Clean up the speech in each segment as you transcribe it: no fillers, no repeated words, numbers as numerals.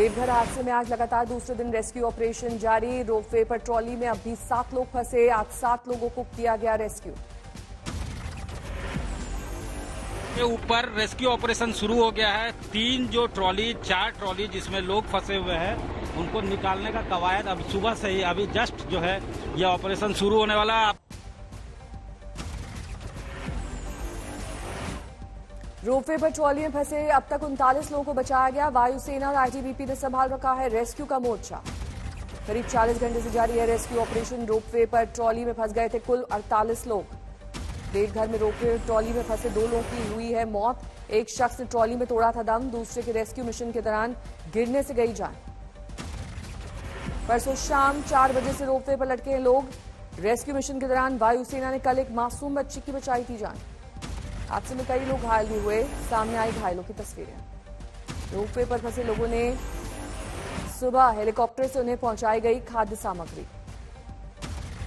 देवघर हादसे में आज लगातार दूसरे दिन रेस्क्यू ऑपरेशन जारी। रोपवे पर ट्रॉली में अब भी 7 लोग फंसे। आज 7 लोगों को किया गया रेस्क्यू। के ऊपर रेस्क्यू ऑपरेशन शुरू हो गया है। 4 ट्रॉली जिसमें लोग फंसे हुए हैं, उनको निकालने का कवायद अब सुबह से ही अभी जस्ट जो है यह ऑपरेशन शुरू होने वाला है। रोपवे पर ट्रॉली में फंसे अब तक 39 लोगों को बचाया गया। वायुसेना और आईटीबीपी ने संभाल रखा है रेस्क्यू का मोर्चा। करीब 40 घंटे से जारी है रेस्क्यू ऑपरेशन। रोपवे पर ट्रॉली में फंस गए थे कुल 48 लोग। देवघर में रोपवे ट्रॉली में फंसे 2 लोगों की हुई है मौत। एक शख्स ने ट्रॉली में तोड़ा था दम, दूसरे के रेस्क्यू मिशन के दौरान गिरने से गई जान। परसों शाम 4 बजे से रोपवे पर लटके हैं लोग। रेस्क्यू मिशन के दौरान वायुसेना ने कल एक मासूम बच्ची की बचाई थी जान। हादसे में कई लोग घायल भी हुए। सामने आई घायलों की तस्वीरें। रोपवे पर फंसे लोगों ने सुबह हेलीकॉप्टर से उन्हें पहुंचाई गई खाद्य सामग्री।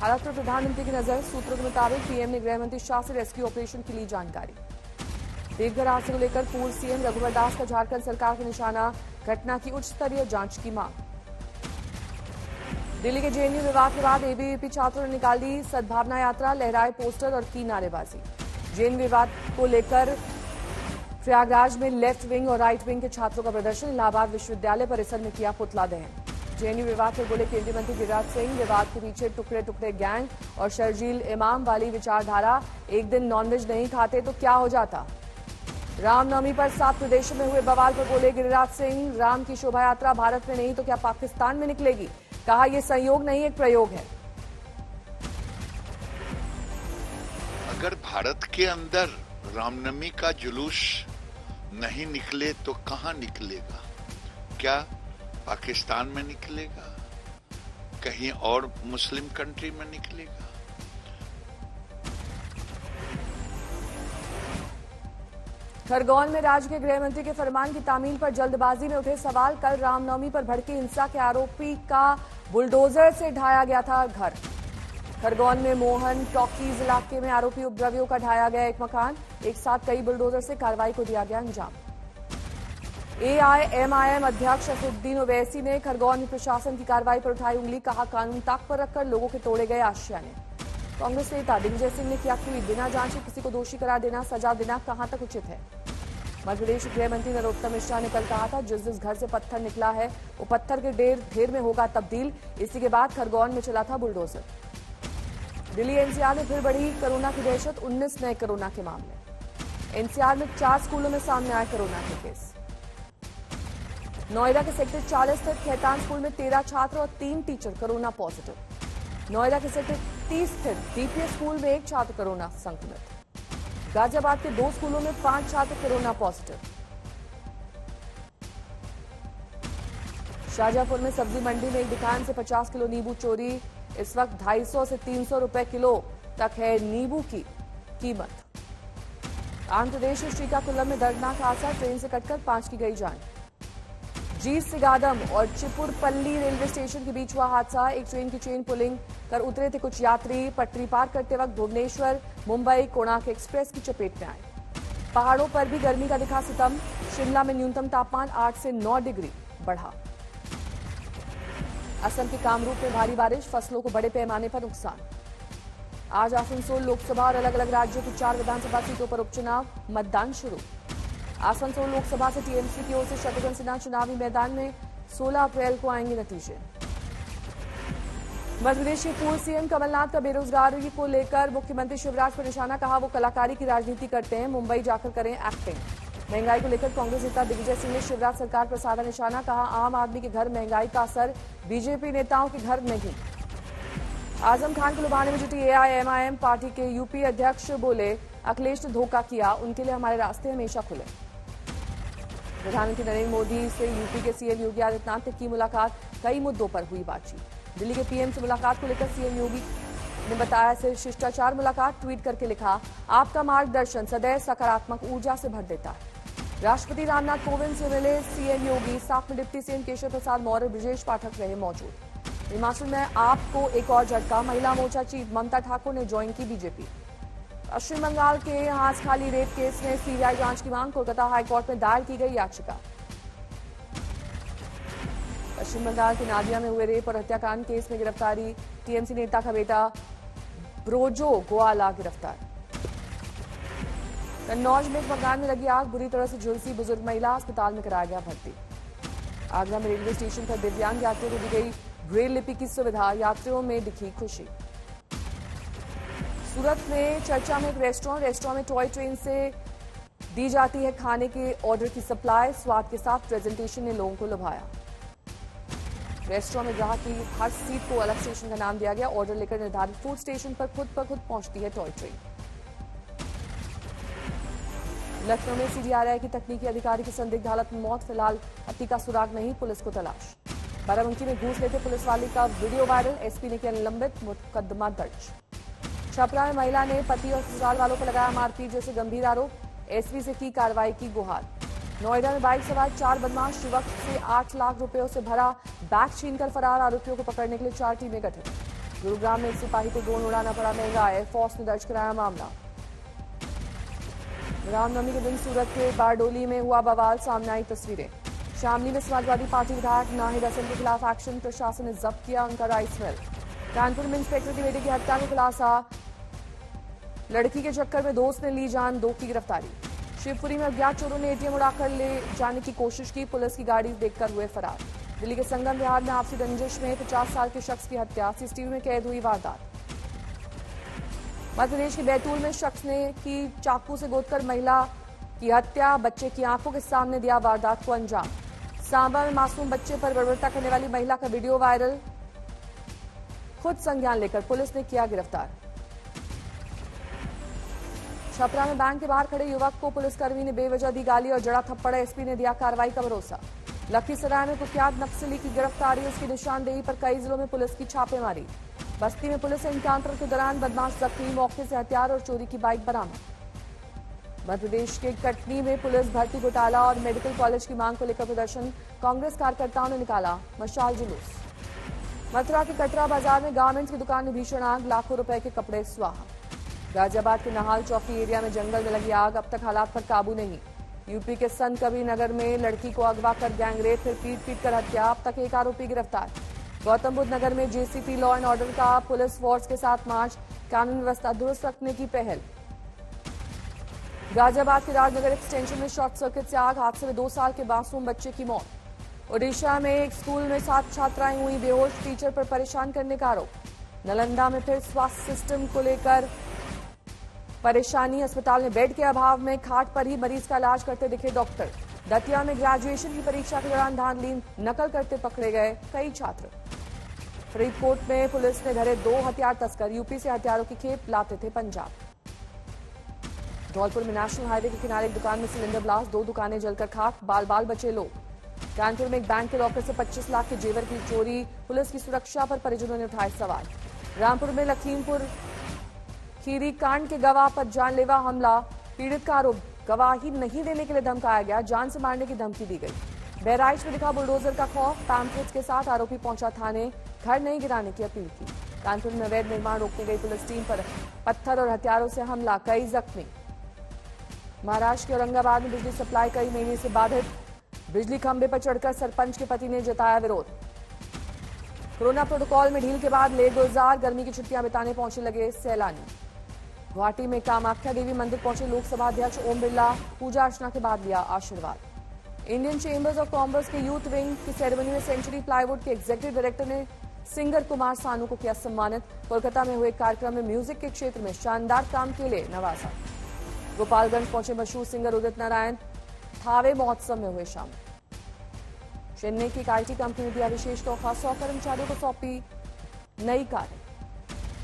हालात पर प्रधानमंत्री की नजर। सूत्रों के मुताबिक पीएम ने गृह मंत्री शाह से रेस्क्यू ऑपरेशन की ली जानकारी। देवघर हादसे को लेकर पूर्व सीएम रघुवर दास का झारखंड सरकार का निशाना। घटना की उच्च स्तरीय जांच की मांग। दिल्ली के जेएनयू विवाद के बाद एबीवीपी छात्रों ने निकाली सद्भावना यात्रा, लहराए पोस्टर और की नारेबाजी। जेएनयू विवाद को लेकर प्रयागराज में लेफ्ट विंग और राइट विंग के छात्रों का प्रदर्शन। इलाहाबाद विश्वविद्यालय परिसर में किया पुतला दहन। जेएनयू विवाद पर बोले केंद्रीय मंत्री गिरिराज सिंह, विवाद के पीछे टुकड़े टुकड़े गैंग और शर्जील इमाम वाली विचारधारा। एक दिन नॉनवेज नहीं खाते तो क्या हो जाता। रामनवमी पर 7 प्रदेशों में हुए बवाल पर बोले गिरिराज सिंह, राम की शोभा यात्रा भारत में नहीं तो क्या पाकिस्तान में निकलेगी। कहा यह संयोग नहीं एक प्रयोग है। अगर भारत के अंदर रामनवमी का जुलूस नहीं निकले तो कहां निकलेगा? क्या पाकिस्तान में निकलेगा? कहीं और मुस्लिम कंट्री में निकलेगा? खरगोन में राज्य के गृह मंत्री के फरमान की तामील पर जल्दबाजी में उठे सवाल। कल रामनवमी पर भड़की हिंसा के आरोपी का बुलडोजर से ढाया गया था घर। खरगोन में मोहन टॉकीज इलाके में आरोपी उपद्रवियों का ढाया गया एक मकान। एक साथ कई बुलडोजर से कार्रवाई को दिया गया अंजाम। एआईएमआईएम अध्यक्ष असदुद्दीन ओवैसी ने खरगोन में प्रशासन की कार्रवाई पर उठाई उंगली। कहा कानून ताक पर रखकर लोगों के तोड़े गए आशियाने। कांग्रेस नेता दिग्विजय सिंह ने किया ट्वीट, बिना जांचे किसी को दोषी करार देना, सजा देना कहां तक उचित है। मध्यप्रदेश गृह मंत्री नरोत्तम मिश्रा ने कल कहा था जिस घर से पत्थर निकला है वो पत्थर के ढेर में होगा तब्दील। इसी के बाद खरगोन में चला था बुलडोजर। दिल्ली एनसीआर में फिर बढ़ी कोरोना की दहशत। 19 नए कोरोना के मामले। एनसीआर में 4 स्कूलों में सामने आए कोरोना के केस। नोएडा के सेक्टर 40 स्थित खैतान स्कूल में 13 छात्र और 3 टीचर कोरोना पॉजिटिव। नोएडा के सेक्टर 30 स्थित डीपीएस स्कूल में 1 छात्र कोरोना संक्रमित। गाजियाबाद के 2 स्कूलों में 5 छात्र कोरोना पॉजिटिव। शाहजहांपुर में सब्जी मंडी में एक दुकान से 50 किलो नींबू चोरी। इस वक्त 250 से 300 रुपए किलो तक है नींबू की कीमत। आंध्र प्रदेश के श्रीकाकुलम में दर्दनाक हादसा, ट्रेन से कटकर 5 की गई जान। जीर सिगादम और चिपुरपल्ली रेलवे स्टेशन के बीच हुआ हादसा। एक ट्रेन की चेन पुलिंग कर उतरे थे कुछ यात्री। पटरी पार करते वक्त भुवनेश्वर मुंबई कोणार्क एक्सप्रेस की चपेट में आए। पहाड़ों पर भी गर्मी का दिखा सितम। शिमला में न्यूनतम तापमान 8 से 9 डिग्री बढ़ा। असम के कामरूप में भारी बारिश, फसलों को बड़े पैमाने पर नुकसान। आज आसनसोल लोकसभा और अलग अलग राज्यों की 4 विधानसभा सीटों पर उपचुनाव, मतदान शुरू। आसनसोल लोकसभा से टीएमसी की ओर से शत्रुघ्न सिन्हा चुनावी मैदान में। 16 अप्रैल को आएंगे नतीजे। मध्यप्रदेश के पूर्व सीएम कमलनाथ का बेरोजगारी को लेकर मुख्यमंत्री शिवराज पर निशाना। कहा वो कलाकारी की राजनीति करते हैं, मुंबई जाकर करें एक्टिंग। महंगाई को लेकर कांग्रेस नेता दिग्विजय सिंह ने शिवराज सरकार पर साधा निशाना। कहा आम आदमी के घर महंगाई का असर, बीजेपी नेताओं के घर नहीं। आजम खान को लुभाने में जुटी एआईएमआईएम पार्टी के यूपी अध्यक्ष बोले अखिलेश ने धोखा किया, उनके लिए हमारे रास्ते हमेशा खुले। प्रधानमंत्री नरेंद्र मोदी से यूपी के सीएम योगी आदित्यनाथ ने की मुलाकात। कई मुद्दों पर हुई बातचीत। दिल्ली के पीएम से मुलाकात को लेकर सीएम योगी ने बताया सिर्फ शिष्टाचार मुलाकात। ट्वीट करके लिखा आपका मार्गदर्शन सदैव सकारात्मक ऊर्जा से भर देता है। राष्ट्रपति रामनाथ कोविंद से मिले सीएम योगी। साथ में डिप्टी सीएम केशव प्रसाद मौर्य, ब्रजेश पाठक रहे मौजूद। हिमाचल में आपको एक और झटका, महिला मोर्चा चीफ ममता ठाकुर ने ज्वाइन की बीजेपी। पश्चिम बंगाल के हांसखाली रेप केस में सीबीआई जांच की मांग। कोलकाता हाईकोर्ट में दायर की गई याचिका। पश्चिम बंगाल के नादिया में हुए रेप और हत्याकांड केस में गिरफ्तारी। टीएमसी नेता का बेटा ब्रोजो गोवाला गिरफ्तार। कन्नौज में एक मकान में लगी आग, बुरी तरह से झुलसी बुजुर्ग महिला, अस्पताल में कराया गया भर्ती। आगरा में रेलवे स्टेशन पर दिव्यांग यात्रियों को दी गई ब्रेल लिपि की सुविधा, यात्रियों में दिखी खुशी। सूरत में चर्चा में एक रेस्टोरेंट में टॉय ट्रेन से दी जाती है खाने के ऑर्डर की सप्लाई, स्वाद के साथ प्रेजेंटेशन ने लोगों को लुभाया। रेस्टोरेंट में ग्राहक की हर सीट को अलग स्टेशन का नाम दिया गया, ऑर्डर लेकर निर्धारित फूड स्टेशन पर खुद पहुंचती है टॉय ट्रेन। लखनऊ में सीडीआरआई की तकनीकी अधिकारी की संदिग्ध हालत में मौत, फिलहाल हत्या का सुराग नहीं, पुलिस को तलाश। बाराबंकी में घूस लेते पुलिस वाले का वीडियो वायरल, एसपी ने किया निलंबित, मुकदमा दर्ज। छपरा में महिला ने पति और ससुराल वालों को लगाया मारपीट जैसे गंभीर आरोप, एसपी से की कार्रवाई की गुहार। नोएडा में बाइक सवार 4 बदमाश युवक से 8 लाख रुपयों से भरा बैग छीनकर फरार, आरोपियों को पकड़ने के लिए 4 टीमें गठित। गुरुग्राम में एक सिपाही को ड्रोन उड़ाना पड़ा महंगा, एयरफोर्स ने दर्ज कराया मामला। रामनवमी के दिन सूरत के बारडोली में हुआ बवाल, सामने आई तस्वीरें। शामली में समाजवादी पार्टी विधायक नाहिद हसन के खिलाफ एक्शन, प्रशासन ने जब्त किया उनका राइस मिल। कानपुर में इंस्पेक्टर की बेटे की हत्या का खुलासा, लड़की के चक्कर में दोस्त ने ली जान, 2 की गिरफ्तारी। शिवपुरी में अज्ञात चोरों ने एटीएम उड़ाकर ले जाने की कोशिश की, पुलिस की गाड़ी देखकर हुए फरार। दिल्ली के संगम विहार में आपसी रंजिश में 50 साल के शख्स की हत्या, सीसीटीवी में कैद हुई वारदात। मध्य प्रदेश के बैतूल में शख्स ने की चाकू से गोदकर महिला की हत्या, बच्चे की आंखों के सामने दिया वारदात को अंजाम। सांबा में मासूम बच्चे पर बर्बरता करने वाली महिला का वीडियो वायरल, खुद संज्ञान लेकर पुलिस ने किया गिरफ्तार। छपरा में बैंक के बाहर खड़े युवक को पुलिसकर्मी ने बेवजह दी गाली और जड़ा थप्पड़, एसपी ने दिया कार्रवाई का भरोसा। लखीसराय में कुख्यात नक्सली की गिरफ्तारी, उसकी निशानदेही पर कई जिलों में पुलिस की छापेमारी। बस्ती में पुलिस एनकाउंटर के दौरान बदमाश जख्मी, मौके से हथियार और चोरी की बाइक बरामद। मध्य प्रदेश के कटनी में पुलिस भर्ती घोटाला और मेडिकल कॉलेज की मांग को लेकर प्रदर्शन, कांग्रेस कार्यकर्ताओं ने निकाला मशाल जुलूस। मथुरा के कटरा बाजार में गारमेंट्स की दुकान में भीषण आग, लाखों रुपए के कपड़े स्वाहा। गाजियाबाद के नहाल चौकी एरिया में जंगल में लगी आग, अब तक हालात पर काबू नहीं। यूपी के संत कबीर नगर में लड़की को अगवा कर गैंगरेप, फिर पीट कर हत्या, अब तक 1 आरोपी गिरफ्तार। गौतम बुद्ध नगर में जेसीपी लॉ एंड ऑर्डर का पुलिस फोर्स के साथ मार्च, कानून व्यवस्था दुरुस्त रखने की पहल। गाजियाबाद के राजनगर एक्सटेंशन में शॉर्ट सर्किट से आग, हादसे में 2 साल के मासूम बच्चे की मौत। ओडिशा में एक स्कूल में 7 छात्राएं हुई बेहोश, टीचर पर परेशान करने का आरोप। नालंदा में फिर स्वास्थ्य सिस्टम को लेकर परेशानी, अस्पताल में बेड के अभाव में खाट पर ही मरीज का इलाज करते दिखे डॉक्टर। दतिया में ग्रेजुएशन की परीक्षा के दौरान धांधली नकल करते पकड़े गए कई छात्र। फरीदकोट में पुलिस ने धरे 2 हथियार तस्कर, यूपी से हथियारों की खेप लाते थे पंजाब। धौलपुर में नेशनल हाईवे के किनारे एक दुकान में सिलेंडर ब्लास्ट, 2 दुकानें जलकर खाक, बाल बाल बचे लोग। कानपुर में एक बैंक के लॉकर से 25 लाख के जेवर की चोरी, पुलिस की सुरक्षा पर परिजनों ने उठाए सवाल। रामपुर में लखीमपुर खीरी कांड के गवाह पर जानलेवा हमला, पीड़ित का आरोप गवाही नहीं देने के लिए धमकाया गया, जान से मारने की धमकी दी गई। बहराइच में दिखा बुलडोजर का खौफ, पैम्फलेट्स के साथ आरोपी पहुंचा थाने, घर नहीं गिराने की अपील की। कानपुर में अवैध निर्माण रोकने गई पुलिस टीम पर पत्थर और हथियारों से हमला, कई जख्मी। महाराष्ट्र के औरंगाबाद में बिजली सप्लाई कई महीने से बाधित, बिजली खंभे पर चढ़कर सरपंच के पति ने जताया विरोध। कोरोना प्रोटोकॉल में ढील के बाद ले गुलजार, गर्मी की छुट्टियां बिताने पहुंचे लगे सैलानी। गुवाहाटी में कामाख्या देवी मंदिर पहुंचे लोकसभा अध्यक्ष ओम बिरला, पूजा अर्चना के बाद लिया आशीर्वाद। इंडियन चेंबर्स ऑफ कॉमर्स के यूथ विंग की सेरेमनी में सेंचुरी प्लाईवुड के एग्जीक्यूटिव डायरेक्टर ने सिंगर कुमार सानू को किया सम्मानित। कोलकाता में हुए कार्यक्रम में म्यूजिक के क्षेत्र में शानदार काम के लिए नवाजा। गोपालगंज पहुंचे मशहूर सिंगर उदित नारायण, थावे महोत्सव में हुए शामिल। चेन्नई की एक आईटी कंपनी ने दिया विशेष तोहफा, 100 कर्मचारियों को सौंपी नई कारें।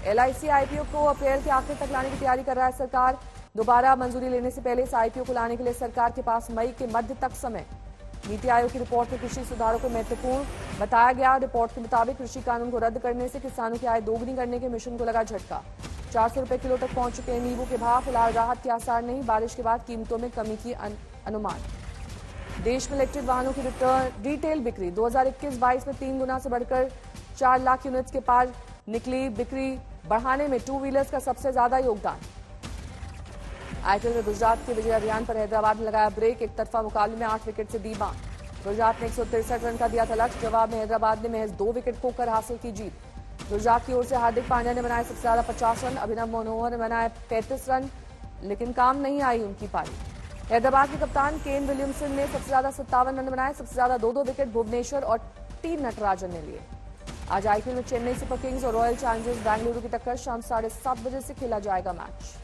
एलआईसी आईपीओ को अप्रैल के आखिर तक लाने की तैयारी कर रहा है सरकार। दोबारा मंजूरी लेने से पहले इस आईपीओ को लाने के लिए सरकार के पास मई के मध्य तक समय। नीति आयोग की रिपोर्ट में कृषि सुधारों को महत्वपूर्ण बताया गया। रिपोर्ट के मुताबिक कृषि कानून को रद्द करने से किसानों की आय दोगुनी करने के मिशन को लगा झटका। 400 रुपए किलो तक पहुंच चुके हैं नींबू के भाव, फिलहाल राहत के आसार नहीं, बारिश के बाद कीमतों में कमी की अनुमान। देश में इलेक्ट्रिक वाहनों की रिटेल बिक्री 2021-22 में 3 गुना से बढ़कर 4 लाख यूनिट्स के पार निकली। बिक्री बढ़ाने में 2 व्हीलर्स का सबसे ज्यादा योगदान। आईपीएल में गुजरात के विजय अभियान पर हैदराबाद ने लगाया ब्रेक, एक तरफा मुकाबले में 8 विकेट से दी मात। गुजरात ने 163 रन का दिया था लक्ष्य। जवाब में हैदराबाद ने महज 2 विकेट खोकर हासिल की जीत। गुजरात की ओर से हार्दिक पांड्या ने बनाए सबसे ज्यादा 50 रन, अभिनव मनोहर ने बनाए 35 रन, लेकिन काम नहीं आई उनकी पारी। हैदराबाद के कप्तान केन विलियमसन ने सबसे ज्यादा 57 रन बनाए, सबसे ज्यादा 2-2 विकेट भुवनेश्वर और टी नटराजन ने लिए। आज आईपीएल में चेन्नई सुपर किंग्स और रॉयल चैलेंजर्स बेंगलुरु की टक्कर शाम 7:30 बजे से खेला जाएगा मैच।